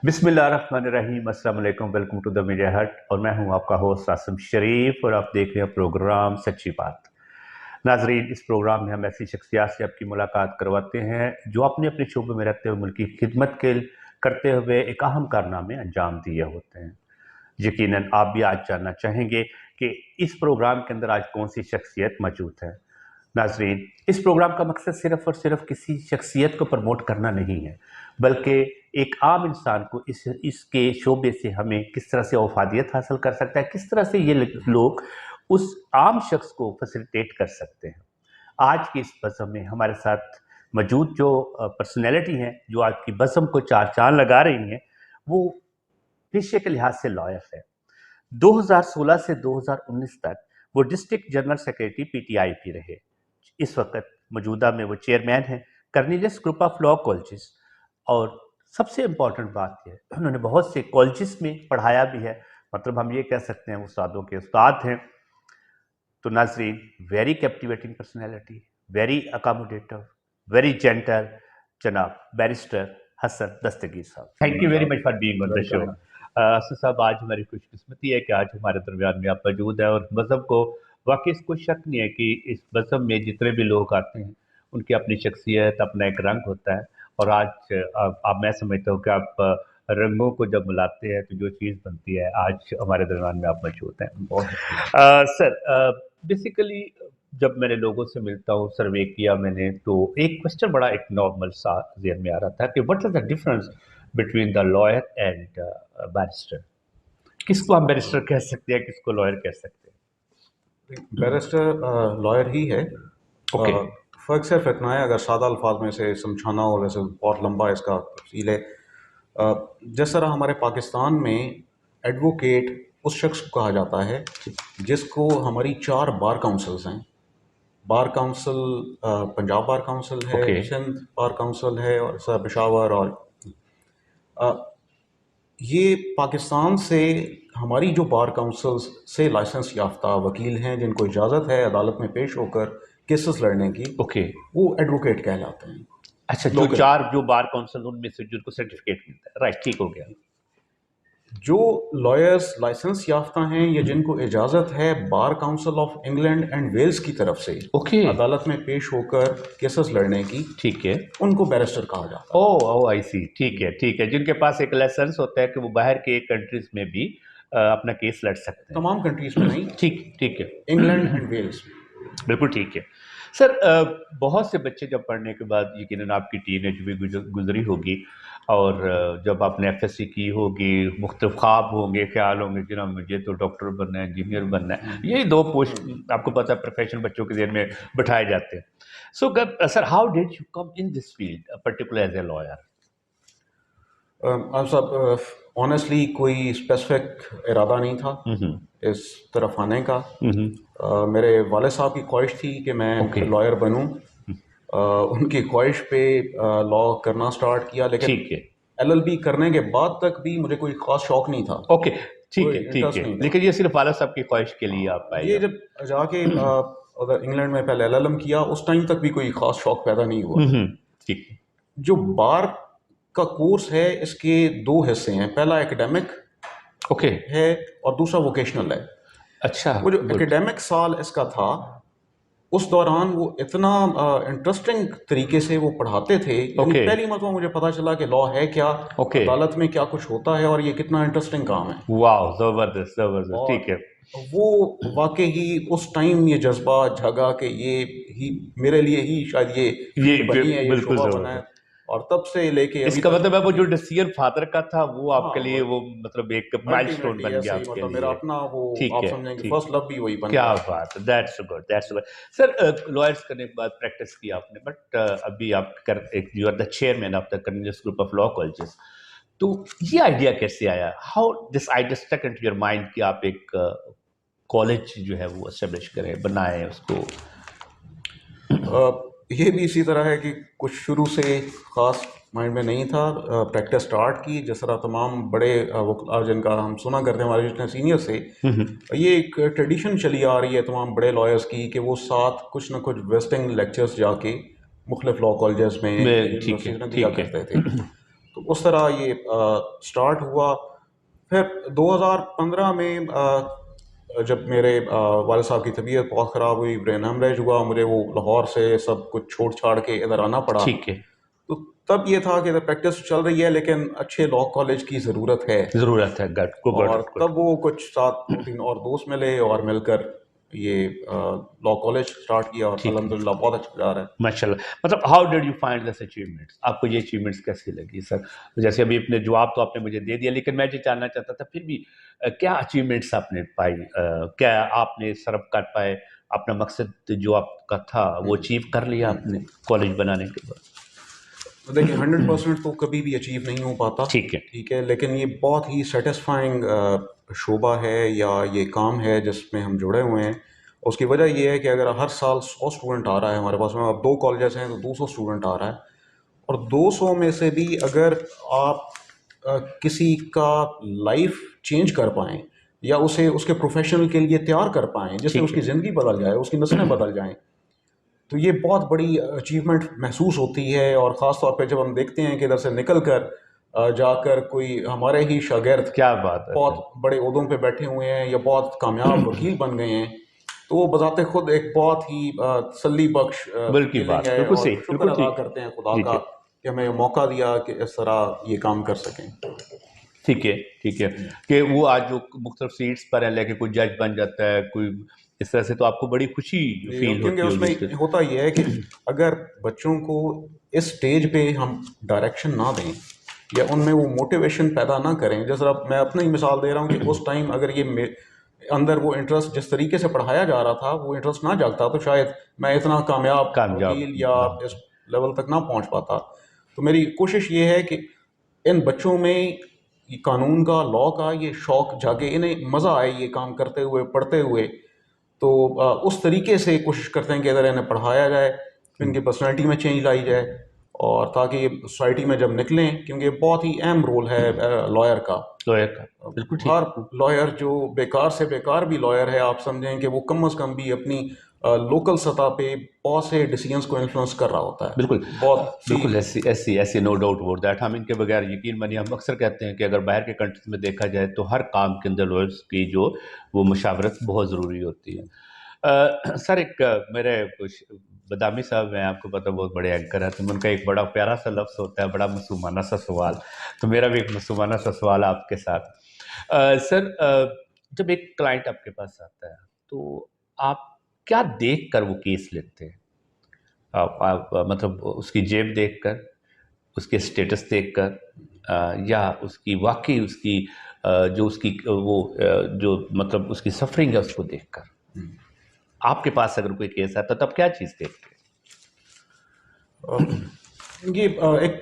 बिस्मिल्लाहिर्रहमानिर्रहीम, अस्सलाम वालेकुम, वेलकम टू द मीडिया हट। और मैं हूं आपका होस्ट आसिम शरीफ और आप देख रहे हैं प्रोग्राम सच्ची बात। नाजरीन, इस प्रोग्राम में हम ऐसी शख्सियात से आपकी मुलाकात करवाते हैं जो अपने अपने शोबे में रहते हुए मुल्क की खिदमत के करते हुए एक अहम कारनामे अंजाम दिए होते हैं। यकीनन आप भी आज जानना चाहेंगे कि इस प्रोग्राम के अंदर आज कौन सी शख्सियत मौजूद है। नाजरीन, इस प्रोग्राम का मकसद सिर्फ और सिर्फ किसी शख्सियत को प्रमोट करना नहीं है, बल्कि एक आम इंसान को इसके शोबे से हमें किस तरह से अफादियत हासिल कर सकता है, किस तरह से ये लोग उस आम शख्स को फैसिलिटेट कर सकते हैं। आज की इस बज़म में हमारे साथ मौजूद जो पर्सनैलिटी हैं जो आज की बज़म को चार चांद लगा रही हैं, वो पेशे के लिहाज से लॉयर है। 2016 से 2019 तक वो डिस्ट्रिक्ट जनरल सेक्रेटरी पीटीआईपी रहे। इस वक्त मौजूदा में वो चेयरमैन हैं कर्निलियस ग्रुप ऑफ लॉ कॉलेजेस। और सबसे इम्पॉर्टेंट बात यह, उन्होंने बहुत से कॉलेजेस में पढ़ाया भी है, मतलब हम ये कह सकते हैं उस्तादों के उस्ताद हैं। तो नाजरीन, very captivating personality, very accommodative, very gentle, जनाब बैरिस्टर हसन दस्तगीर साहब, thank you very much for being on the show. Hasan साहब, आज हमारी खुशकिस्मती है कि आज हमारे दरमियान में आप मौजूद है। और मज़हब को वाकई कोई शक नहीं है कि इस मज़हब में जितने भी लोग आते हैं उनकी अपनी शख्सियत, अपना एक रंग होता है। और आज आप मैं समझता हूँ कि आप रंगों को जब मिलाते हैं तो जो चीज़ बनती है, आज हमारे दरमियान में आप मौजूद हैं। सर, बेसिकली जब मैंने लोगों से मिलता हूँ, सर्वे किया मैंने, तो एक क्वेश्चन बड़ा एक नॉर्मल सा ज़हन में आ रहा था कि what is the difference between the lawyer and barrister. किसको हम बैरिस्टर कह सकते हैं, किसको लॉयर कह सकते हैं? बैरिस्टर लॉयर ही है। ओके। फ़र्क सिर्फ इतना है, अगर सादा अल्फाज में से समझाना हो, वैसे बहुत लंबा इसका तफसील है। जिस तरह हमारे पाकिस्तान में एडवोकेट उस शख्स को कहा जाता है जिसको हमारी 4 बार काउंसिल्स हैं। Bar council Punjab bar council है, ओके। सिंध बार काउंसिल है, और सर पेशावर। और अ, ये पाकिस्तान से हमारी जो बार काउंसिल्स से लाइसेंस याफ्ता वकील हैं जिनको इजाज़त है अदालत में पेश होकर केसेस लड़ने की, ओके। वो एडवोकेट कहलाते हैं। अच्छा, जो लोकल 4 जो बार काउंसिल उनमें से जिनको सर्टिफिकेट मिलता है, राइट, ठीक हो गया। जो लॉयर्स लाइसेंस याफ्ता हैं या जिनको इजाज़त है bar council of England and Wales की तरफ से ओके। अदालत में पेश होकर केसेस लड़ने की, ठीक है। उनको बैरिस्टर कहा जाता है। ओ आई सी, ठीक है, ठीक है, जिनके पास एक लाइसेंस होता है कि वो बाहर के कंट्रीज में भी अपना केस लड़ सकते हैं। तमाम कंट्रीज में नहीं, ठीक, ठीक है। इंग्लैंड एंड वेल्स में। बिल्कुल ठीक है। सर, बहुत से बच्चे जब पढ़ने के बाद यकीनन आपकी टीनेज भी गुजरी होगी, और जब आपने एफएससी की होगी, मुख्तलिफ ख्वाब होंगे, ख्याल होंगे कि ना मुझे तो डॉक्टर बनना है, इंजीनियर बनना है, यही 2 पोस्ट आपको पता है प्रोफेशन बच्चों के ज़हन में बिठाए जाते हैं। So sir, how did you come in this field particular as a lawyer? आप सब ऑनेस्टली कोई स्पेसिफिक इरादा नहीं था इस तरफ आने का। मेरे वाले साहब की ख्वाहिश थी कि मैं ओके। लॉयर बनूं। उनकी ख्वाहिश पे लॉ करना स्टार्ट किया, लेकिन ठीक है। एलएलबी करने के बाद तक भी मुझे कोई खास शौक नहीं था, ओके, ठीक कोई है, ठीक इंटरेस्ट है। नहीं था। लेकिन ये सिर्फ वाला साहब की ख्वाहिश के लिए आप आए ये यहाँ? जब जाके अगर इंग्लैंड में पहले एलएलएम किया, उस टाइम तक भी कोई खास शौक पैदा नहीं हुआ। ठीक है। जो बार का कोर्स है, इसके 2 हिस्से हैं। पहला एकेडमिक ओके। है और दूसरा वोकेशनल है। अच्छा, वो जो गुड। एकेडमिक साल इसका था, उस दौरान वो इतना इंटरेस्टिंग तरीके से वो पढ़ाते थे, यानी ओके। पहली मरतबा मुझे पता चला कि लॉ है क्या, ओके। अदालत में क्या कुछ होता है और ये कितना इंटरेस्टिंग काम है। वाह, जबरदस्त, जबरदस्त, और ठीक है। वो वाकई ही उस टाइम ये जज्बा जगा कि ये ही मेरे लिए ही शायद ये ये फील्ड बनी है, ये बिल्कुल शोबा बना है। जबरदस्त। और तब से लेके अभी इसका तक मतलब है वो जो डिसीजन फादर का था वो हाँ, आपके लिए वो मतलब एक माइलस्टोन अल्टीमेटली बन गया ऐसे ही, आपके मतलब मेरा लिए। अपना वो, ठीक आप है, समझेंगे ठीक। फर्स्ट लव भी वही बन क्या गया। बात है, that's good, that's good. Sir, lawyers करने के बाद प्रैक्टिस की आपने, बट अभी आप कर एक you are the chairman of the Cornelius group of law colleges. तो ये आइडिया कैसे आया? How this idea stuck into your mind कि आप एक कॉलेज जो है वो एस्टेब्लिश करें, बनाएं उसको? ये भी इसी तरह है कि कुछ शुरू से ख़ास माइंड में नहीं था। प्रैक्टिस स्टार्ट की जिस तरह तमाम बड़े वकील जिनका हम सुना करते हैं, हमारे जितने सीनियर से, ये एक ट्रेडिशन चली आ रही है तमाम बड़े लॉयर्स की कि वो साथ कुछ ना कुछ विजिटिंग लेक्चर्स जाके मुख्तलिफ लॉ कॉलेजेस में, मैं ठीक है, यूनिवर्सिटीज़ में दिया ठीक है। करते थे। तो उस तरह ये स्टार्ट हुआ। फिर 2015 में जब मेरे वाले साहब की तबीयत बहुत ख़राब हुई, ब्रेन हेमरेज हुआ, मुझे वो लाहौर से सब कुछ छोड़ छाड़ के इधर आना पड़ा। ठीक है। तो तब ये था कि इधर प्रैक्टिस चल रही है लेकिन अच्छे लॉ कॉलेज की ज़रूरत है। ज़रूरत है, गुड गुड और गुड। तब वो कुछ साथ 2-3 और दोस्त मिले और मिलकर ये लॉ कॉलेज स्टार्ट किया और ठीक है, अल्हम्दुलिल्लाह बहुत अच्छा जा रहा है। माशाल्लाह। मतलब how did you find this achievements? आपको ये अचीवमेंट्स कैसी लगी सर? जैसे अभी अपने जवाब तो आपने मुझे दे दिया, लेकिन मैं ये जानना चाहता था फिर भी क्या अचीवमेंट्स आपने पाई? क्या आपने सर्व कर पाए अपना मकसद जो आपका था वो अचीव कर लिया आपने कॉलेज बनाने के बाद? तो देखिए 100% तो कभी भी अचीव नहीं हो पाता, ठीक है। ठीक है, लेकिन ये बहुत ही सेटिस्फाइंग शोबा है या ये काम है जिसमें हम जुड़े हुए हैं। उसकी वजह ये है कि अगर हर साल 100 स्टूडेंट आ रहा है हमारे पास में, अब 2 कॉलेजेस हैं तो 200 स्टूडेंट आ रहा है, और 200 में से भी अगर आप किसी का लाइफ चेंज कर पाएँ या उसे उसके प्रोफ़ेशनल के लिए तैयार कर पाएँ, जिससे ठीक उसकी है। ज़िंदगी बदल जाए, उसकी नस्लें बदल जाएँ, तो ये बहुत बड़ी अचीवमेंट महसूस होती है। और ख़ास तौर पे जब हम देखते हैं कि इधर से निकल कर जाकर कोई हमारे ही शागिर्द क्या बात है सर! बहुत बड़े ओहदों पे बैठे हुए हैं या बहुत कामयाब वकील बन गए हैं, तो वो बज़ाते खुद एक बहुत ही तसल्ली बख्श बिल्कुल फीलिंग बात, है बिल्कुल और सही, शुक्र बिल्कुल अदा ठीक। करते हैं खुदा ठीक का है। कि हमें मौका दिया कि इस तरह ये काम कर सकें। ठीक है, ठीक है। कि वो आज जो मुख्तलिफ सीट्स पर है, लेके कोई जज बन जाता है, कोई इस तरह से, तो आपको बड़ी खुशी जी, फ़ील क्योंकि होती होगी उसमें होता ये है कि अगर बच्चों को इस स्टेज पे हम डायरेक्शन ना दें या उनमें वो मोटिवेशन पैदा ना करें, जैसे अब मैं अपनी ही मिसाल दे रहा हूँ कि उस टाइम अगर अंदर वो इंटरेस्ट जिस तरीके से पढ़ाया जा रहा था वो इंटरेस्ट ना जागता तो शायद मैं इतना कामयाब कामयाब वकील या बन। इस लेवल तक ना पहुँच पाता। तो मेरी कोशिश ये है कि इन बच्चों में ये कानून का, लॉ का ये शौक जागे, इन्हें मज़ा आए ये काम करते हुए, पढ़ते हुए। तो उस तरीके से कोशिश करते हैं कि अगर इन्हें पढ़ाया जाए, इनकी पर्सनैलिटी में चेंज लाई जाए, और ताकि ये सोसाइटी में जब निकलें, क्योंकि ये बहुत ही अहम रोल है लॉयर का। लॉयर का, बिल्कुल ठीक। हर लॉयर जो बेकार से बेकार भी लॉयर है, आप समझें कि वो कम अज़ कम भी अपनी लोकल सतह पे बहुत से डिसीजंस को इन्फ्लुएंस कर रहा होता है। बिल्कुल बहुत सी बिल्कुल, ऐसी ऐसी ऐसी नो डाउट अबाउट दैट। हम इनके बगैर यकीन मानिए, हम अक्सर कहते हैं कि अगर बाहर के कंट्रीज में देखा जाए तो हर काम के अंदर लॉयर्स की जो वो मशावरत बहुत ज़रूरी होती है। सर, एक मेरे कुछ बदामी साहब हैं, आपको पता बहुत बड़े एंकर हैं, तो उनका एक बड़ा प्यारा सा लफ्ज़ होता है, बड़ा मासूमाना सा सवाल। तो मेरा भी एक मासूमाना सा सवाल आपके साथ। सर, जब एक क्लाइंट आपके पास आता है तो आप क्या देख कर वो केस लेते हैं? आप मतलब उसकी जेब देखकर, उसके स्टेटस देखकर, या उसकी वाक़ई उसकी जो उसकी जो मतलब उसकी सफ़रिंग है उसको देखकर? आपके पास अगर कोई केस आता है तब क्या चीज़ देखते अ, ये एक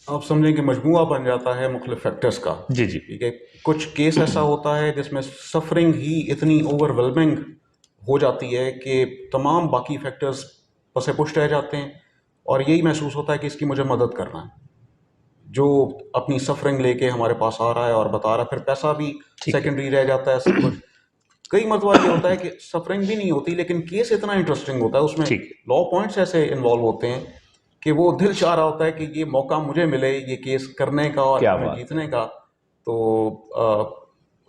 आप समझें कि मजमूआ बन जाता है मुख्तलिफ फैक्टर्स का। हैं? जी, जी। ठीक है, कुछ केस ऐसा होता है जिसमें सफरिंग ही इतनी ओवरवेलमिंग हो जाती है कि तमाम बाकी फैक्टर्स पसे पुश रह जाते हैं, और यही महसूस होता है कि इसकी मुझे मदद करना है। जो अपनी सफरिंग लेके हमारे पास आ रहा है और बता रहा है, फिर पैसा भी ठीक है। सेकेंडरी रह जाता है, सब कुछ। कई मरतबा ये होता है कि सफरिंग भी नहीं होती लेकिन केस इतना इंटरेस्टिंग होता है, उसमें ठीक है। लॉ पॉइंट्स ऐसे इन्वॉल्व होते हैं कि वो दिल चाह रहा होता है कि ये मौका मुझे मिले ये केस करने का और क्या इसमें बात है! जीतने का। तो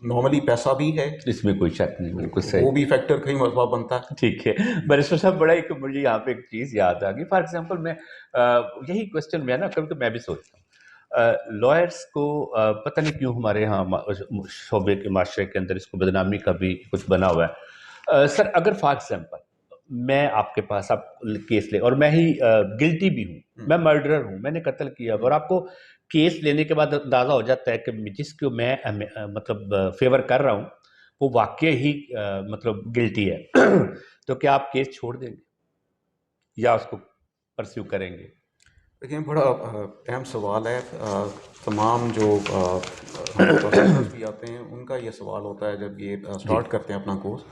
नॉर्मली पैसा भी है, इसमें कोई शक नहीं, बिल्कुल तो सही। वो भी फैक्टर कई मरतबा बनता है। ठीक है। बैरिस्टर साहब, बड़ा एक मुझे यहाँ पे एक चीज़ याद आ गई। फॉर एग्ज़ाम्पल मैं यही क्वेश्चन मैं ना कभी-कभी मैं भी सोचता हूँ। लॉयर्स को पता नहीं क्यों हमारे यहाँ शोबे के माशरे के अंदर इसको बदनामी का भी कुछ बना हुआ है। सर, अगर फॉर एग्ज़ाम्पल मैं आपके पास आप केस ले और मैं ही गिल्टी भी हूँ, मैं मर्डरर हूँ, मैंने कत्ल किया और आपको केस लेने के बाद अंदाज़ा हो जाता है कि जिसको मैं मतलब फ़ेवर कर रहा हूँ, वो वाक़ई ही मतलब गिल्टी है। तो क्या आप केस छोड़ देंगे या उसको परस्यू करेंगे? देखिए बड़ा अहम सवाल है। तमाम जो हमारे पास टीचर्स भी आते हैं उनका ये सवाल होता है जब ये जी। स्टार्ट करते हैं अपना कोर्स।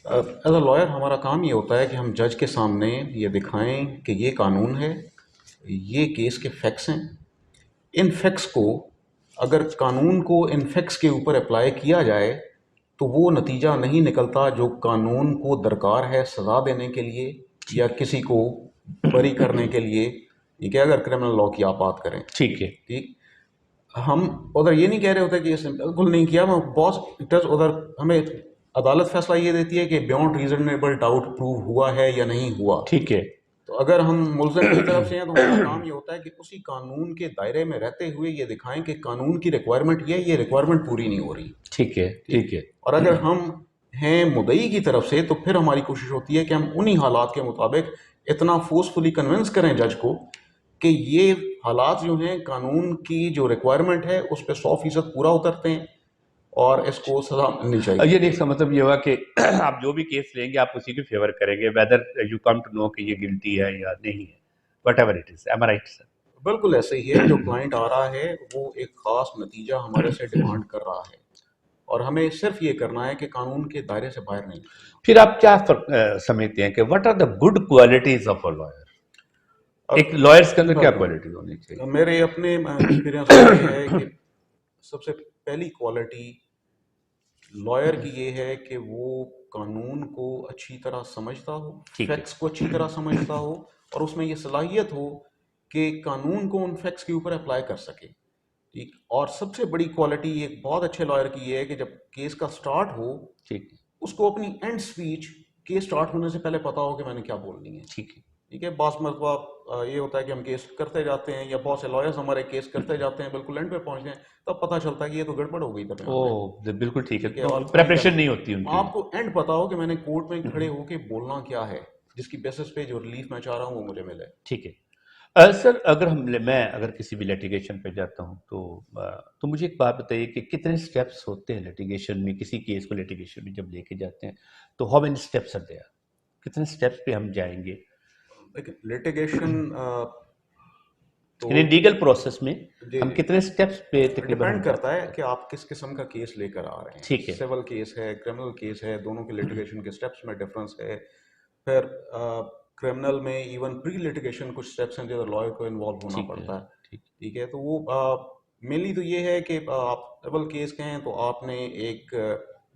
एज अ लॉयर हमारा काम ये होता है कि हम जज के सामने ये दिखाएं कि ये कानून है, ये केस के फैक्ट्स हैं। इन फैक्ट्स को, अगर कानून को इन फैक्ट्स के ऊपर अप्लाई किया जाए तो वो नतीजा नहीं निकलता जो कानून को दरकार है सज़ा देने के लिए या किसी को बरी करने के लिए। ठीक है, अगर क्रिमिनल लॉ की आप बात करें। ठीक है। ठीक, हम उधर ये नहीं कह रहे होते कि इसने बिल्कुल नहीं किया, मैं बॉस डज उधर हमें अदालत फैसला ये देती है कि बियॉन्ड रीजनेबल डाउट प्रूव हुआ है या नहीं हुआ। ठीक है। तो अगर हम मुलजिम की तरफ से हैं तो हमारा काम ये होता है कि उसी कानून के दायरे में रहते हुए ये दिखाएं कि कानून की रिक्वायरमेंट ये रिक्वायरमेंट पूरी नहीं हो रही। ठीक है। ठीक, ठीक है। और अगर हम हैं मुद्दई की तरफ से तो फिर हमारी कोशिश होती है कि हम उन्हीं हालात के मुताबिक इतना फोर्सफुली कन्विंस करें जज को कि ये हालात जो हैं कानून की जो रिक्वायरमेंट है उस पर 100% पूरा उतरते हैं और इसको सजा मिलनी चाहिए। ये नहीं, इसका मतलब ये हुआ कि आप जो भी केस लेंगे आप उसी के फेवर करेंगे, whether you come to know कि ये गिल्टी है या नहीं है, whatever it is. Am I right sir? बिल्कुल ऐसे ही है, जो क्लाइंट आ रहा है वो एक खास नतीजा हमारे से डिमांड कर रहा है और हमें सिर्फ ये करना है कि कानून के दायरे से बाहर नहीं। फिर आप क्या समझते हैं कि what are the good qualities of a lawyer? एक लॉयर्स के अंदर क्या क्वालिटी होनी चाहिए? मेरे अपने एक्सपीरियंस में ये है कि सबसे पहली क्वालिटी लॉयर की ये है कि वो कानून को अच्छी तरह समझता हो, ठीक है। फैक्ट्स को अच्छी तरह समझता हो और उसमें ये सलाहियत हो कि कानून को उन फैक्ट्स के ऊपर अप्लाई कर सके। ठीक, और सबसे बड़ी क्वालिटी एक बहुत अच्छे लॉयर की ये है कि जब केस का स्टार्ट हो, ठीक है। उसको अपनी एंड स्पीच केस स्टार्ट होने से पहले पता हो कि मैंने क्या बोलनी है। ठीक है। ठीक है, बास मरतबा ये होता है कि हम केस करते जाते हैं या बहुत से लॉयर्स हमारे केस करते जाते हैं, बिल्कुल एंड पे पहुंचते हैं तब पता चलता है कि ये तो गड़बड़ हो गई दरमियान में। ओ बिल्कुल ठीक है, ठीक है, तो और प्रेपरेशन नहीं होती उनकी। आपको एंड पता हो कि मैंने कोर्ट में खड़े होके बोलना क्या है, जिसकी बेसिस पे जो रिलीफ मैं चाह रहा हूँ वो मुझे मिले। ठीक है। सर अगर मैं अगर किसी भी लिटिगेशन पे जाता हूँ तो मुझे एक बात बताइए कि कितने स्टेप्स होते हैं लिटिगेशन में? किसी केस को लिटिगेशन में जब लेके जाते हैं तो how many steps are there? कितने स्टेप्स पे हम जाएंगे? लेकिन लिटिगेशन तो यानी लीगल प्रोसेस में जी हम जी कितने स्टेप्स पे तकरीबन हम डिपेंड करता है जाते हैं? कि आप किस किस्म का केस लेकर आ रहे हैं। ठीक है। सिविल केस है, क्रिमिनल केस है, दोनों के लिटिगेशन के स्टेप्स में डिफरेंस है। फिर क्रिमिनल में इवन प्री लिटिगेशन कुछ स्टेप्स हैं जो लॉयर को इन्वॉल्व होना ठीक है। पड़ता है। ठीक। ठीक है, तो वो मेनली तो ये है कि आप सिविल केस के हैं तो आपने एक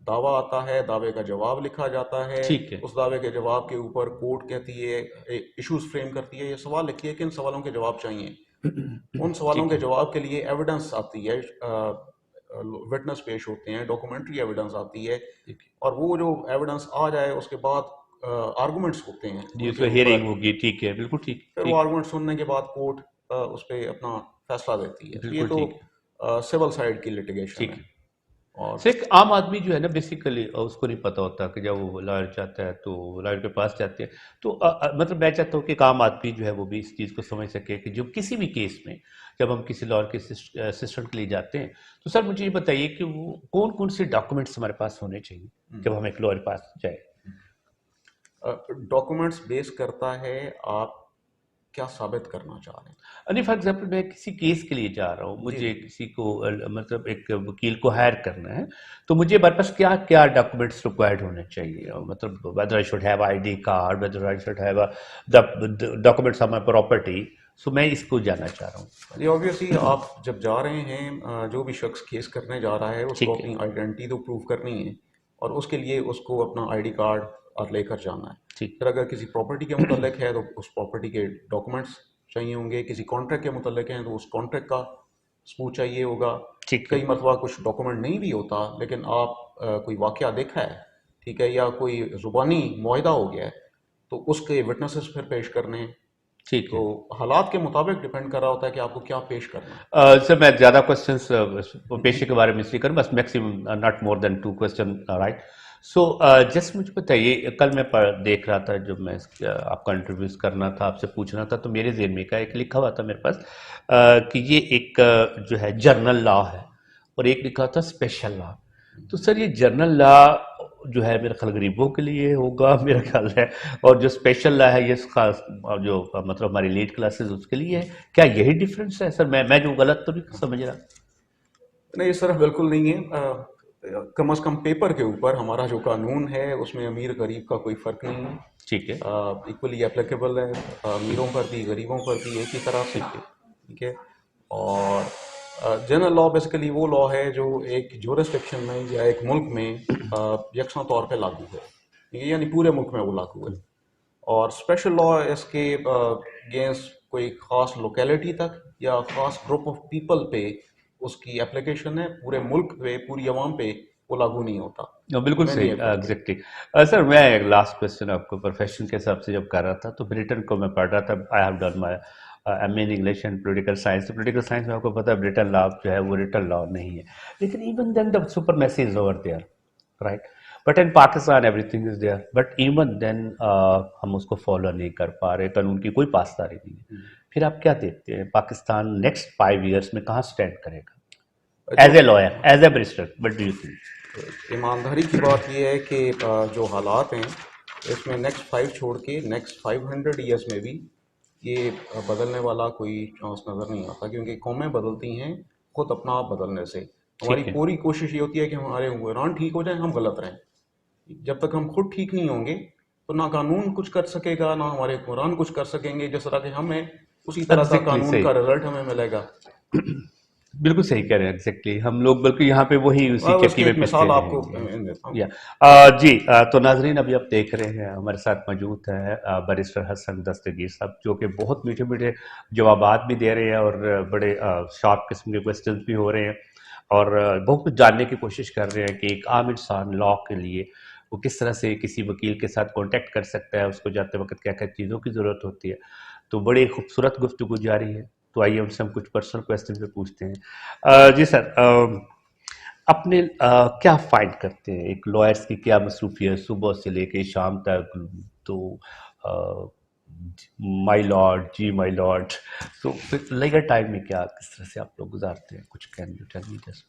दावा आता है, दावे का जवाब लिखा जाता है, ठीक है। उस दावे के जवाब के ऊपर कोर्ट कहती है, इश्यूज फ्रेम करती है, ये सवाल लिखिए कि इन सवालों के जवाब चाहिए। उन सवालों ठीक के है। जवाब के लिए एविडेंस आती है, विटनेस पेश होते हैं, डॉक्यूमेंट्री एविडेंस आती है ठीक है। और वो जो एविडेंस आ जाए उसके बाद आर्गुमेंट्स होते हैं जी, उनके उसका हियरिंग ऊपर। होगी। ठीक है, बिल्कुल ठीक फिर वो ठीक। आर्गुमेंट सुनने के बाद कोर्ट उस पर अपना फैसला देती है। तो ये बिल्कुल तो ठीक है। सिविल साइड की लिटिगेशन ठीक है। है। और सिर्फ आम आदमी जो है ना बेसिकली उसको नहीं पता होता कि जब वो लॉयर जाता है तो लॉयर के पास जाते हैं तो मतलब मैं चाहता हूँ कि एक आम आदमी जो है वो भी इस चीज़ को समझ सके कि जो किसी भी केस में जब हम किसी लॉयर के असिस्टेंट के लिए जाते हैं तो सर मुझे ये बताइए कि वो कौन कौन से डॉक्यूमेंट्स हमारे पास होने चाहिए जब हम एक लॉयर के पास जाए? डॉक्यूमेंट्स बेस करता है आप क्या साबित करना चाह रहे हैं। नहीं, फॉर एग्जाम्पल मैं किसी केस के लिए जा रहा हूँ, जी मुझे जी किसी को मतलब एक वकील को हायर करना है, तो मुझे हमारे पास क्या क्या डॉक्यूमेंट्स रिक्वायर्ड होने चाहिए? मतलब whether I should have ID card, whether I should have the documents of my property. So मैं इसको जानना चाह रहा हूँ। ये ऑब्वियसली आप जब जा रहे हैं, जो भी शख्स केस करने जा रहा है उसको ठीक है। अपनी आइडेंटिटी तो प्रूव करनी है और उसके लिए उसको अपना आईडी कार्ड और लेकर जाना है। ठीक। फिर अगर किसी प्रॉपर्टी के मुतल्लिक है तो उस प्रॉपर्टी के डॉक्यूमेंट्स चाहिए होंगे, किसी कॉन्ट्रैक्ट के मुतल्लिक हैं तो उस कॉन्ट्रैक्ट का सबूत चाहिए होगा। ठीक है। कई मरतबा कुछ डॉक्यूमेंट नहीं भी होता लेकिन आप कोई वाक़या देखा है, ठीक है, या कोई ज़ुबानी मुआहिदा हो गया है तो उसके विटनेसेस फिर पेश करने हैं। ठीक तो है। हालात के मुताबिक डिपेंड कर रहा होता है कि आपको क्या पेश करना है। सर मैं ज़्यादा क्वेश्चंस पेशे के बारे में इसलिए करूँ, बस maximum not more than 2 question, right? So just मुझे बताइए, कल मैं देख रहा था जब मैं आपका इंटरव्यूज करना था, आपसे पूछना था, तो मेरे ज़हन में का एक लिखा हुआ था मेरे पास कि ये एक जो है जर्नल लॉ है और एक लिखा था स्पेशल लॉ। तो सर ये जर्नल लॉ जो है मेरा ख्याल गरीबों के लिए होगा मेरा ख्याल है, और जो स्पेशल लॉ है ये खास जो मतलब हमारी लीड क्लासेस उसके लिए है। क्या यही डिफरेंस है सर? मैं जो गलत तो नहीं समझ रहा? नहीं सर, बिल्कुल नहीं है। कम अज़ कम पेपर के ऊपर हमारा जो कानून है उसमें अमीर गरीब का कोई फ़र्क नहीं है। ठीक है। इक्वली एप्लीकेबल है, अमीरों पर भी गरीबों पर भी एक ही तरह से। ठीक है, और जनरल लॉ बेसिकली वो लॉ है जो एक जुरिस्डिक्शन में या एक मुल्क में यकसा तौर पे लागू है, ठीक है, यानी पूरे मुल्क में वो लागू है। और स्पेशल लॉ इसके अगेंस्ट कोई ख़ास लोकेलिटी तक या ख़ास ग्रुप ऑफ पीपल पे उसकी एप्लीकेशन है, पूरे मुल्क पे, पूरी अवाम पे वो लागू नहीं होता। बिल्कुल मैं सही, नहीं ये फ़र्क है। एग्जैक्टली। सर मैं एक लास्ट क्वेश्चन आपको प्रोफेशन के हिसाब से जब कर रहा था तो ब्रिटेन को मैं पढ़ रहा था। I have done my MA in English and political science. तो पॉलिटिकल साइंस में आपको पता है ब्रिटेन लॉ जो है वो रिटन लॉ नहीं है, लेकिन even then the supremacy is over there, right? But in Pakistan everything is there, but even then हम उसको फॉलो नहीं कर पा रहे, कानून की कोई पासदारी नहीं है। फिर आप क्या देखते हैं पाकिस्तान नेक्स्ट 5 years में कहाँ स्टैंड करेगा जो as a lawyer, as a barrister? What do you think? ईमानदारी की बात यह है कि जो हालात हैं इसमें नेक्स्ट 5 छोड़ के नेक्स्ट 500 ईयर्स में भी ये बदलने वाला कोई चांस नज़र नहीं आता, क्योंकि कौमें बदलती हैं खुद अपना आप बदलने से। हमारी ठीक है। पूरी कोशिश ये होती है कि हमारे हुक्मरान ठीक हो जाए, हम गलत रहें। जब तक हम खुद ठीक नहीं होंगे तो ना कानून कुछ कर सकेगा, ना हमारे हुक्मरान कुछ कर सकेंगे। जिस तरह के हम हैं उसी तरह का एग्जैक्टली कानून सही, का रिजल्ट हमें मिलेगा। बिल्कुल सही कह रहे हैं। एग्जैक्टली हम लोग बल्कि यहाँ पे वही उसी उसकी चक्की में एक पिसते मिसाल आपको रहेंगे। देता हूँ। या जी, तो नाजरीन अभी आप देख रहे हैं हमारे साथ मौजूद है बैरिस्टर हसन दस्तगीर साहब, जो कि बहुत मीठे मीठे जवाबात भी दे रहे हैं और बड़े शार्प किस्म के क्वेश्चन भी हो रहे हैं और बहुत कुछ जानने की कोशिश कर रहे हैं कि एक आम इंसान लॉ के लिए वो किस तरह से किसी वकील के साथ कांटेक्ट कर सकता है, उसको जाते वक्त क्या क्या चीज़ों की ज़रूरत होती है। तो बड़ी खूबसूरत गुफ्तगू जारी है। तो आइए उनसे हम कुछ पर्सनल क्वेश्चन पे पूछते हैं। जी सर, अपने क्या फाइंड करते हैं एक लॉयर्स की क्या मसरूफियत सुबह से लेके शाम तक? तो माय लॉर्ड, जी माय लॉर्ड, तो फिर लेगर टाइम में क्या किस तरह से आप लोग गुजारते हैं? कुछ can you tell me just?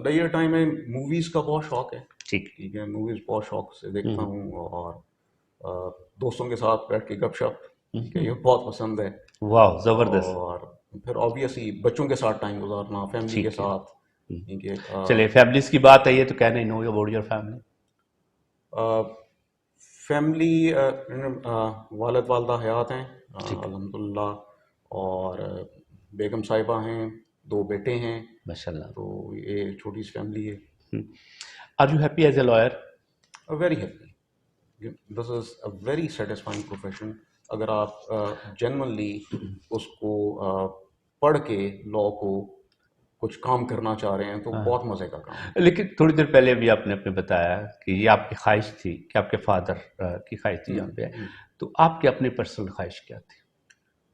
Leisure time में मूवीज़ का बहुत शौक है। ठीक। ठीक है, मूवीज़ बहुत शौक से देखता हम्म। हूँ, और अ, दोस्तों के साथ बैठ के गपशप, ठीक है, हम्म। ये बहुत पसंद है। वाह, जबरदस्त। और फिर ऑब्वियसली बच्चों के साथ टाइम गुजारना, फैमिली के ठीक है। साथ, ठीक है। चलिए फैमिलीज की बात आई है तो can I know about your family? Family, वालिद वालदा हयात हैं, ठीक है। अल्हम्दुलिल्लाह। और बेगम साहिबा हैं, 2 बेटे हैं। माशाल्लाह। तो ये छोटी सी फैमिली है। Are you happy as a lawyer? Very happy. This is a very satisfying profession. अगर आप जेन्युइनली उसको पढ़ के लॉ को कुछ काम करना चाह रहे हैं तो बहुत मज़े का काम है। लेकिन थोड़ी देर पहले भी आपने अपने बताया कि ये आपकी ख्वाहिश थी कि आपके फादर की ख्वाहिश थी यहाँ पे, तो आपकी अपनी पर्सनल ख्वाहिश क्या थी?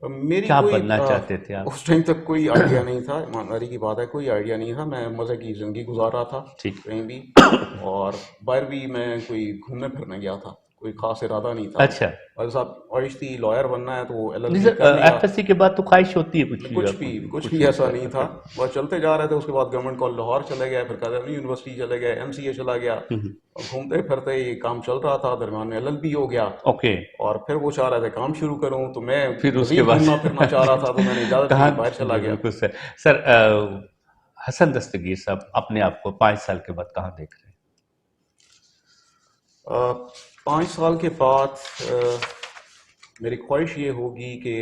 मेरी क्या कोई बनना चाहते थे आप? उस टाइम तक कोई आइडिया नहीं था, ईमानदारी की बात है, कोई आइडिया नहीं था। मैं मज़े की ज़िंदगी गुजार रहा था ठीक। कहीं भी, और बाहर भी मैं कोई घूमने फिरने गया था, कोई ख़ास इरादा नहीं था। अच्छा। और साहब ख्वाहिश थी लॉयर बनना है तो नहीं एलएलबी कर सर, लिया। एफएससी के बाद तो ख्वाहिश होती है कुछ कुछ भी कुछ भी ऐसा नहीं था, कुछ। बस चलते जा रहे थे। उसके बाद गवर्नमेंट कॉलेज लाहौर चले गए, फिर कायद यूनिवर्सिटी चले गए, एमसीए चला गया, और घूमते फिरते ये काम चल रहा था। दरम्यान में एलएलबी हो गया, ओके। और फिर वो चाह रहे थे काम शुरू करूं, तो मैं फिर उसके मजीद बाद घूमना फिरना चाह रहा था, तो मैंने इजाज़त ली, कहाँ? बाहर चला जी गया। बिल्कुल सर। सर हसन दस्तगीर साहब अपने आप को 5 साल के बाद कहाँ देख रहे हैं? 5 साल के बाद मेरी ख्वाहिश ये होगी कि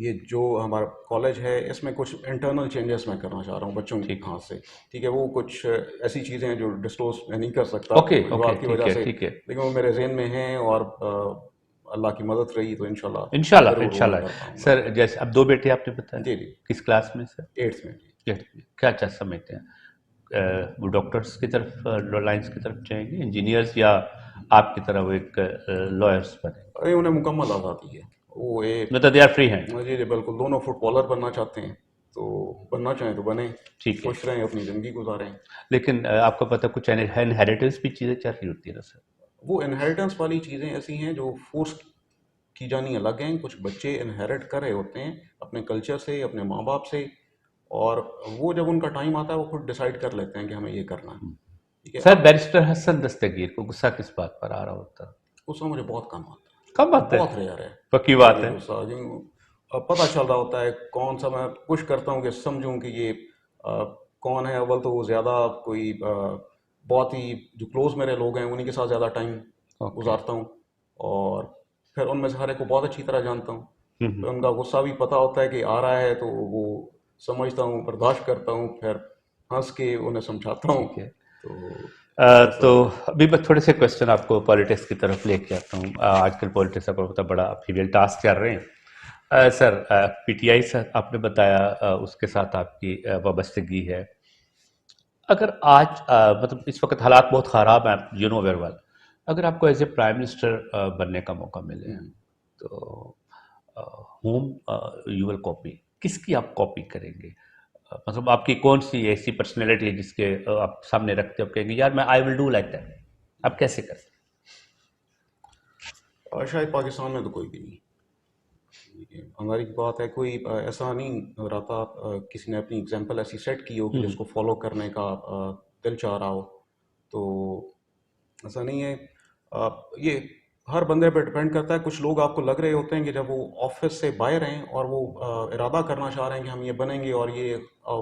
ये जो हमारा कॉलेज है इसमें कुछ इंटरनल चेंजेस मैं करना चाह रहा हूँ बच्चों के ठीक। हाथ से। ठीक है, वो कुछ ऐसी चीज़ें हैं जो डिस्क्लोज मैं नहीं कर सकता ओके ओके, विवाद की ठीक वजह है से, ठीक है। लेकिन वो मेरे ज़हन में हैं, और अल्लाह की मदद रही तो इंशाल्लाह इंशाल्लाह ज़रूर वो मैं इंशाल्लाह। कर पाऊँगा। सर जैसे अब 2 बेटे आपने बताया, जी जी, किस क्लास में सर? 8th में। क्या क्या समझते हैं? वो डॉक्टर्स की तरफ, लाइंस की तरफ जाएंगे, इंजीनियर्स, या आपकी तरह वो एक लॉयर्स बने? अरे उन्हें मुकम्मल आज़ादी है, वो एक, मतलब दे आर फ्री हैंड? जी जी बिल्कुल, दोनों फुटबॉलर बनना चाहते हैं तो बनना चाहें तो बने, ठीक है। खुश रहें, अपनी ज़िंदगी गुजारें। लेकिन आपको पता कुछ इनहेरिटेंस भी चीज़ें चल रही होती है ना सर? वो इनहेरिटेंस वाली चीज़ें ऐसी हैं जो फोर्स की जानी अलग हैं। कुछ बच्चे इनहेरिट कर रहे होते हैं अपने कल्चर से, अपने माँ बाप से, और वो जब उनका टाइम आता है वो खुद डिसाइड कर लेते हैं कि हमें ये करना है। ठीक है, सर अब बैरिस्टर हसन दस्तगीर को गुस्सा किस बात पर आ रहा होता है? गुस्सा मुझे बहुत कम आता कब है, बात है? बहुत रेयर है। पक्की जी बात जी, है। गुस्सा अब पता चल रहा होता है कौन सा, मैं कोशिश करता हूँ कि समझूं कि ये कौन है। अव्वल तो वो ज़्यादा कोई बहुत ही जो क्लोज मेरे लोग हैं उन्हीं के साथ ज़्यादा टाइम ओके। गुजारता हूँ, और फिर उनमें से हर एक को बहुत अच्छी तरह जानता हूँ। हम्म। फिर उनका गुस्सा भी पता होता है कि आ रहा है, तो वो समझता हूँ, बर्दाश्त करता हूँ, फिर हंस के उन्हें समझाता हूँ। ठीक है। तो तो अभी मैं थोड़े से क्वेश्चन आपको पॉलिटिक्स की तरफ लेके आता हूँ। आजकल पॉलिटिक्स आपको पता बड़ा फीमेल टास्क चल रहे हैं। सर, पीटीआई सर आपने बताया, उसके साथ आपकी वाबस्तगी है। अगर आज मतलब इस वक्त हालात बहुत ख़राब हैं, यू नो वेरी वेल, अगर आपको एज ए प्राइम मिनिस्टर बनने का मौका मिले तो होम यू विल कॉपी, किसकी आप कॉपी करेंगे? मतलब आपकी कौन सी ऐसी पर्सनैलिटी है जिसके आप सामने रखते हो, आप कहेंगे यार मैं I will do like that, आप कैसे करते? शायद पाकिस्तान में तो कोई भी नहीं। हमारी बात है, कोई ऐसा नहीं हो रहा था, किसी ने अपनी एग्जांपल ऐसी सेट की हो कि जिसको फॉलो करने का दिल चाह रहा हो, तो ऐसा नहीं है। ये हर बंदे पे डिपेंड करता है। कुछ लोग आपको लग रहे होते हैं कि जब वो ऑफिस से बाहर हैं और वो इरादा करना चाह रहे हैं कि हम ये बनेंगे और ये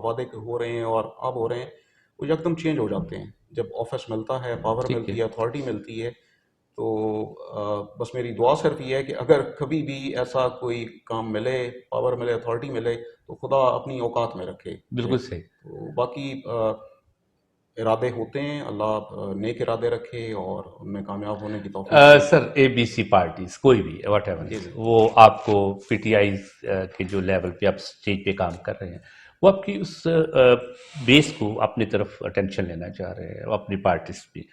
वादे हो रहे हैं और अब हो रहे हैं, वो एकदम चेंज हो जाते हैं। जब ऑफिस मिलता है, पावर ठीक मिलती है। है, अथॉरिटी मिलती है, तो बस मेरी दुआ सिर्फ ये है कि अगर कभी भी ऐसा कोई काम मिले, पावर मिले, अथॉरिटी मिले, तो खुदा अपनी औकात में रखे। बिल्कुल सही। तो बाकी इरादे होते हैं, अल्लाह नेक इरादे रखे और उनमें कामयाब होने की तौफीक दे। Sir, A B C parties कोई भी वट एवर, जी जी। वो आपको पीटीआई के जो लेवल पे आप स्टेज पे काम कर रहे हैं, वो आपकी उस बेस को अपनी तरफ अटेंशन लेना चाह रहे हैं, वो अपनी पार्टीज पे,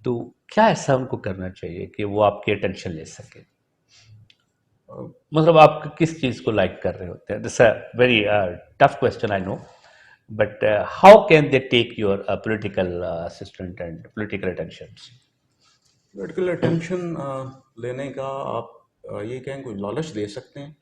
तो क्या ऐसा उनको करना चाहिए कि वो आपकी अटेंशन ले सके? मतलब आप किस चीज़ को लाइक कर रहे होते हैं? This a very tough question I know, but how can they take your political assistant and political attentions? Medical attention लेने का आप ये कहें कोई लालच दे सकते हैं,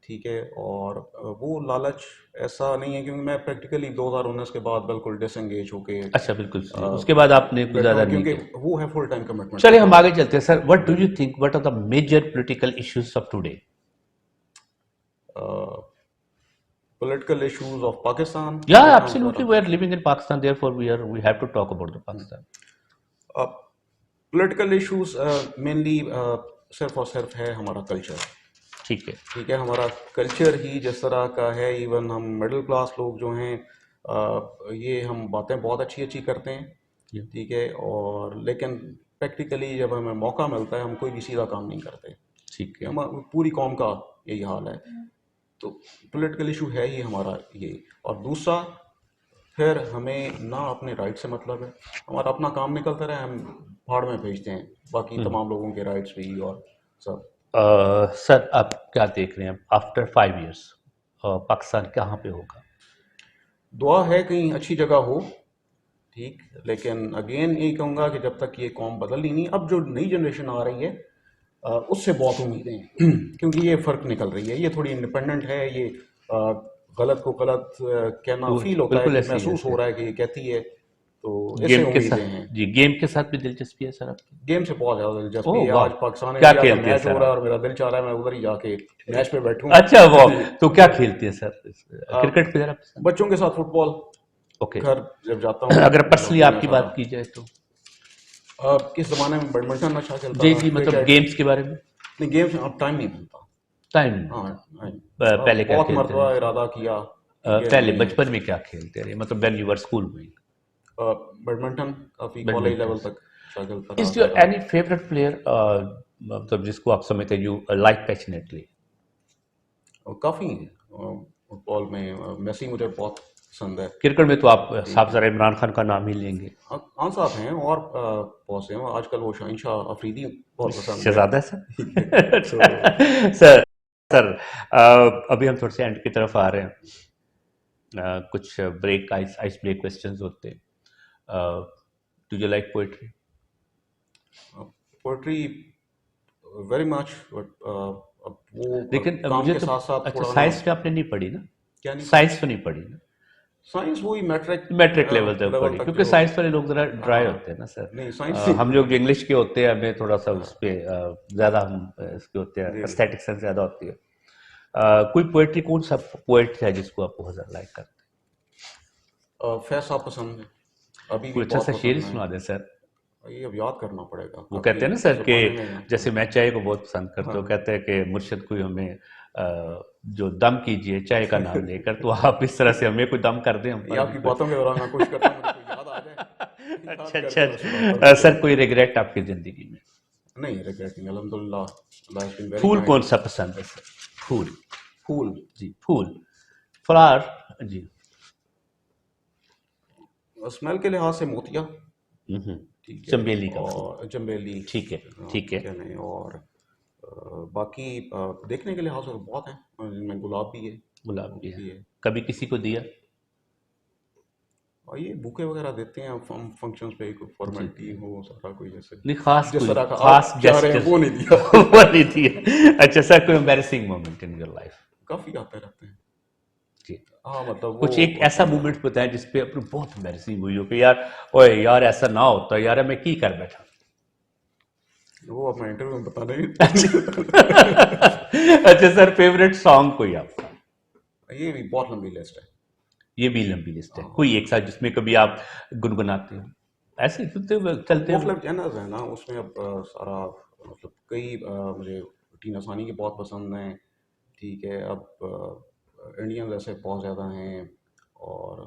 ठीक है। और वो लालच ऐसा नहीं है, क्योंकि मैं प्रैक्टिकली 2019 के बाद बिल्कुल डिसंगेज होके अच्छा, बिल्कुल सही। उसके बाद आपने कुछ बैठा ज़्यादा हूँ, नहीं क्योंकि किया। वो है फुल टाइम कमिटमेंट का चलिए हम काम। आगे चलते हैं sir. What do you think, what are the major political issues of today? Political issues of Pakistan या देखना हम चाह एब्सोल्युटली, वी रहा are living in Pakistan, therefore we have to talk about the Pakistan. हूँ। पॉलिटिकल इश्यूज मेनली सिर्फ और सिर्फ है हमारा कल्चर, ठीक है। ठीक है। हमारा कल्चर ही जिस तरह का है, इवन हम मिडिल क्लास लोग जो हैं, ये हम बातें बहुत अच्छी अच्छी करते हैं, Yeah. ठीक है, और लेकिन प्रैक्टिकली जब हमें मौका मिलता है हम कोई भी सीधा काम नहीं करते। ठीक ये है। हम पूरी कौम का यही हाल है। तो पॉलिटिकल इशू है ही हमारा ये। और दूसरा, फिर हमें ना अपने राइट से मतलब है, हमारा अपना काम निकलता रहे, हम भाड़ में भेजते हैं बाकी तमाम लोगों के राइट्स भी और सब। सर, आप क्या देख रहे हैं आफ्टर 5 इयर्स पाकिस्तान कहाँ पे होगा? दुआ है कहीं अच्छी जगह हो, ठीक। लेकिन अगेन यही कहूँगा कि जब तक ये कौम बदल ही नहीं, अब जो नई जनरेशन आ रही है उससे बहुत उम्मीदें हैं क्योंकि ये फ़र्क निकल रही है, ये थोड़ी इंडिपेंडेंट है, ये गलत को गलत कहना वो फील होता है, बिल्कुल कि ऐसे ही है महसूस हो सर। रहा है कि ये कहती है, तो इससे गेम के उम्मीदें साथ, हैं। जी, गेम के साथ भी दिलचस्पी है सर आपकी? गेम से बहुत ज़्यादा दिलचस्पी ओह है। वाह! आज पाकिस्तान क्या इंडिया का खेलते हैं मैच हो सर रहा है आप? और मेरा दिल चाह रहा है मैं उधर ही जाके मैच पे बैठूं। अच्छा, वो तो क्या खेलते हैं सर? क्रिकेट प्लेयर आप पसंद? बच्चों के साथ फुटबॉल, ओके। घर जब जाता हूँ अगर तो पर्सनली दुनिया आपकी सारा। बात की जाए तो? किस ज़माने में बैडमिंटन अच्छा खेलता जी था, जी, मतलब क्रिकेट। गेम्स के बारे में? नहीं, गेम्स अब टाइम नहीं मिलता। टाइम नहीं हाँ मिलता। हाँ। पहले क्या बहुत खेलते मरतबा रहे सर? इरादा किया, ठीक है, पहले हमने बचपन में क्या खेलते रहे, मतलब व्हेन यू वर स्कूल में? बैडमिंटन काफ़ी कॉलेज बैडमिंटन। लेवल तक अच्छा खेलता रहा इज योर ज़्यादा। एनी फेवरेट प्लेयर, मतलब जिसको आप समझते हैं यू लाइक पैशनेटली? और काफ़ी फुटबॉल में मेसी मुझे बहुत पसंद है, क्रिकेट में तो आप ठीक साफ है। ज़रा इमरान खान का नाम ही लेंगे। हाँ हाँ, साहब हैं और बहुत से हैं। आजकल वो शाहिनशाह अफरीदी बहुत पसंद है। शहजादा सर? ठीक है। तो अच्छा, सर, सर, अभी हम थोड़े से एंड की तरफ आ रहे हैं। कुछ break ice ice break questions होते हैं। Do you like poetry? Poetry very much, but अब वो लेकिन काम मुझे के तो, साथ साथ अच्छा, थोड़ा ना। साइंस पे आपने नहीं पढ़ी ना? क्या नहीं पढ़ा? साइंस तो नहीं पढ़ी ना? साइंस वही मैट्रिक मैट्रिक लेवल तक लेवल पढ़ी, तक क्योंकि जो। साइंस वाले लोग जरा ड्राई हाँ, होते हैं ना सर। नहीं साइंस हम लोग जो इंग्लिश के होते हैं, हमें थोड़ा सा उस पे ज़्यादा हम इसके होते हैं, जी जी। एस्थेटिक सेंस ज़्यादा होती है। कोई पोएट्री, कौन सा पोएट है जिसको आप बहुत ज़्यादा लाइक करते फैज साहब पसंद है, अभी हैं? भी कोई अच्छा बहुत सा शेर ही पसंद सुना दे सर। है। ये अब याद करना पड़ेगा, वो काफ़ी कहते हैं ना सर कि ज़माने में। जैसे मैं चाय को बहुत पसंद करता हूँ, हाँ। कहते हैं कि मुर्शिद कोई हमें जो दम कीजिए चाय का नाम लेकर, तो आप इस तरह से हमें कोई दम कर दें हम ये पर भी आपकी कोई। बातों के दौरान मैं कोशिश करता हूँ मुझे कोई याद आ जाए। अच्छा याद अच्छा करके मैं सुनाता हूँ। सर कोई रिग्रेट आपकी जिंदगी में? नहीं, रिग्रेट नहीं, अल्हम्दुलिल्लाह, अल्लाह हैज़ बीन वेरी फूल कौन काइंड। सा पसंद है सर? फूल। फूल, जी फूल, फ्लावर जी। स्मेल के लिहाज से मोतिया, हम्म, ठीक है, चमेली का फूल। और चमेली, ठीक है, ठीक है। क्या नहीं, और बाकी देखने के लिहाज से तो बहुत हैं, जिनमें गुलाब भी है, गुलाब वो भी है। भी है। कभी किसी को दिया? और ये बुके वगैरह देते हैं हम फंक्शंस पे, कोई जी फॉर्मेलिटी हो सारा, कोई जैसे नहीं, खास जिस कोई तरह का खास आप चाह रहे हैं जेस्टर वो नहीं दिया। वो नहीं दिया। अच्छा सर, कोई embarrassing moment in your life? काफ़ी आते रहते हैं। जी, हाँ, मतलब वो कुछ एक ऐसा मतलब मोमेंट बताएं जिसपे अपनी बहुत एम्बैरेसिंग हुई हो कि यार ओए यार ऐसा ना होता यार, मैं की कर बैठा। वो अपना इंटरव्यू में बता नहीं। अच्छा सर, फेवरेट सॉन्ग कोई आपका? ये भी बहुत लंबी लिस्ट है। ये भी लंबी लिस्ट है, हाँ, कोई एक साथ जिसमें कभी आप गुनगुनाते हो ऐसे ही सुनते हुए अब चलते हुए? मुख्तलिफ जनर्स हैं ना उसमें, अब सारा मतलब कई मुझे टीना सानी के बहुत पसंद हैं, ठीक है। अब इंडियन वैसे बहुत ज़्यादा हैं, और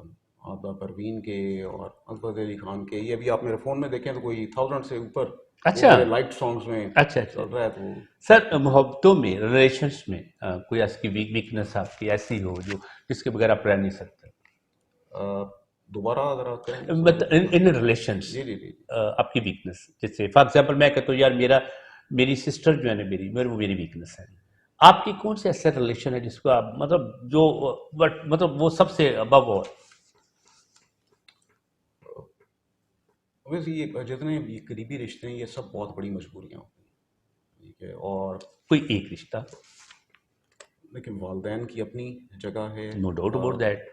आबा परवीन के और अकबर अली खान के, ये भी आप मेरे फ़ोन में देखें तो कोई 1000 से ऊपर वो अच्छा मेरे लाइक सॉन्ग्स में अच्छा अच्छा। चल रहा है, तो सर मोहब्बतों में, रिलेशंस में कोई आपकी वीकनेस आपकी ऐसी हो जो जिसके बगैर आप रह नहीं सकते? अ, दोबारा ज़रा करेंगे बट सवाल इन पूछना। इन रिलेशंस जी जी जी। आपकी वीकनेस, जैसे फॉर एग्जांपल मैं कहता हूँ यार मेरा, मेरी सिस्टर जो है ना, मेरी वो मेरी वीकनेस है। आपकी कौन से ऐसे रिलेशन है जिसको आप मतलब जो बट मतलब वो सबसे अबव और? वैसे ये जितने भी करीबी रिश्ते हैं, ये सब बहुत बड़ी मजबूरियाँ होती हैं, ठीक है। और कोई एक रिश्ता? लेकिन वालदैन की अपनी जगह है, नो डाउट अबाउट दैट,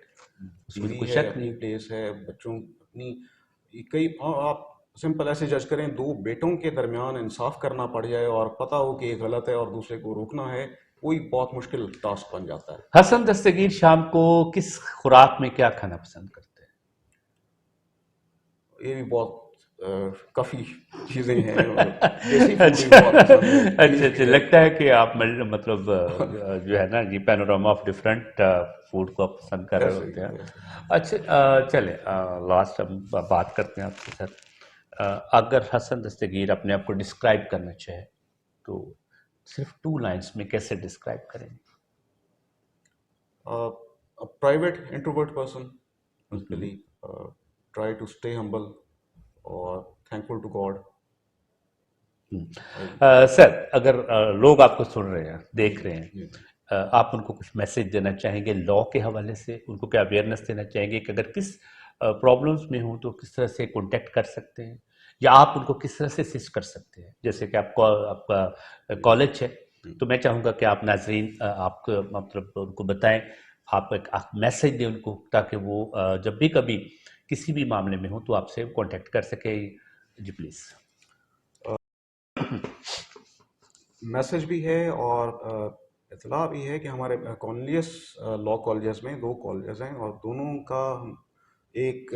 उसमें तो बीवी कोई है शक अपनी नहीं। प्लेस है, बच्चों अपनी, ये कई आप सिंपल ऐसे जज करें, दो बेटों के दरमियान इंसाफ करना पड़ जाए और पता हो कि ये गलत है और दूसरे को रोकना है, कोई बहुत मुश्किल टास्क बन जाता है। हसन दस्तगीर शाम को किस खुराक में क्या खाना पसंद करते ये भी बहुत काफ़ी चीज़ें हैं, और देसी हैं? फूड भी अच्छा बहुत पसंद है, अच्छा चीज़ भी अच्छा, है। लगता है कि आप मतलब जो है ना जी, पैनोरामा ऑफ डिफरेंट फूड को आप पसंद कर रहे ऐसे होते ही हैं। ऐसे ही। अच्छा चले लास्ट हम बात करते हैं आपके साथ। अगर हसन दस्तगीर अपने आप को डिस्क्राइब करना चाहे तो सिर्फ 2 लाइन्स में कैसे डिस्क्राइब करेंगे? A private introvert person, basically, try to stay humble or thankful to God. Sir अगर लोग आपको सुन रहे हैं, जी देख जी रहे हैं, जी। आप उनको कुछ मैसेज देना चाहेंगे लॉ के हवाले से? उनको क्या अवेयरनेस देना चाहेंगे कि अगर किस प्रॉब्लम्स में हो तो किस तरह से कांटेक्ट कर सकते हैं, या आप उनको किस तरह से असिस्ट कर सकते हैं? जैसे कि आपको आपका कॉलेज है, तो मैं चाहूँगा कि आप नाजरीन आप मतलब उनको बताएं, आप एक मैसेज दें उनको ताकि वो जब भी कभी किसी भी मामले में हो तो आपसे कांटेक्ट कर सके। जी प्लीज़। मैसेज भी है और इतला भी है कि हमारे कॉर्निलियस लॉ कॉलेजेस में दो कॉलेजेस हैं, और दोनों का हम एक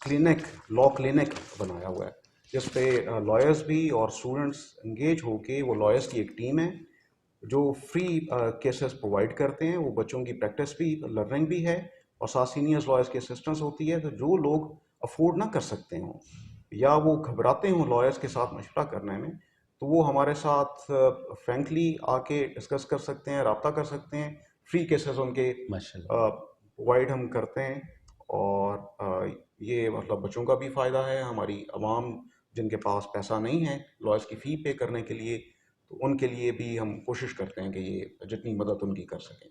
क्लिनिक, लॉ क्लिनिक बनाया हुआ है, जिस पे लॉयर्स भी और स्टूडेंट्स इंगेज होके, वो लॉयर्स की एक टीम है जो फ्री केसेस प्रोवाइड करते हैं, वो बच्चों की प्रैक्टिस भी, लर्निंग भी है, और साथ सीनियर्स लॉयर्स की असिस्टेंस होती है। तो जो लोग अफोर्ड ना कर सकते हों या वो घबराते हों लॉयर्स के साथ मशवरा करने में, तो वो हमारे साथ फ्रैंकली आके डिस्कस कर सकते हैं, रब्ता कर सकते हैं। फ्री केसेस उनके माशाल्लाह। प्रोवाइड हम करते हैं, और ये मतलब बच्चों का भी फ़ायदा है, हमारी आवाम जिनके पास पैसा नहीं है लॉयर्स की फ़ी पे करने के लिए, तो उनके लिए भी हम कोशिश करते हैं कि ये जितनी मदद उनकी कर सकें।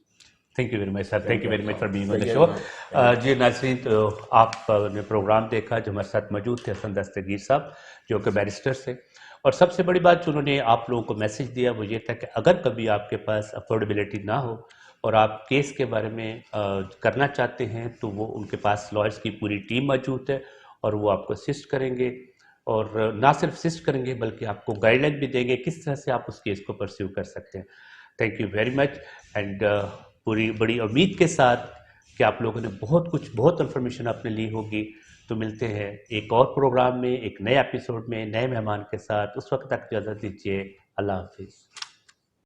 Thank you very much sir, thank thank you you very much for being on the कहिए शो। जनाब, कहिए। जी नाज़रीन, तो आपने प्रोग्राम देखा, जो हमारे साथ मौजूद थे हसन दस्तगीर साहब जो कि बैरिस्टर थे, और सबसे बड़ी बात जो उन्होंने आप लोगों को मैसेज दिया वो ये था कि अगर कभी आपके पास अफोर्डेबिलिटी ना हो और आप केस के बारे में करना चाहते हैं तो वो उनके पास लॉयर्स की पूरी टीम मौजूद है, और वो आपको असिस्ट करेंगे, और ना सिर्फ असिस्ट करेंगे बल्कि आपको गाइडलाइन भी देंगे किस तरह से आप उस केस को परस्यू कर सकते हैं। Thank you very much. And पूरी बड़ी उम्मीद के साथ कि आप लोगों ने बहुत कुछ, बहुत इन्फॉर्मेशन आपने ली होगी। तो मिलते हैं एक और प्रोग्राम में, एक नए एपिसोड में, नए मेहमान के साथ। उस वक्त तक इजाज़त दीजिए। अल्लाह हाफिज़।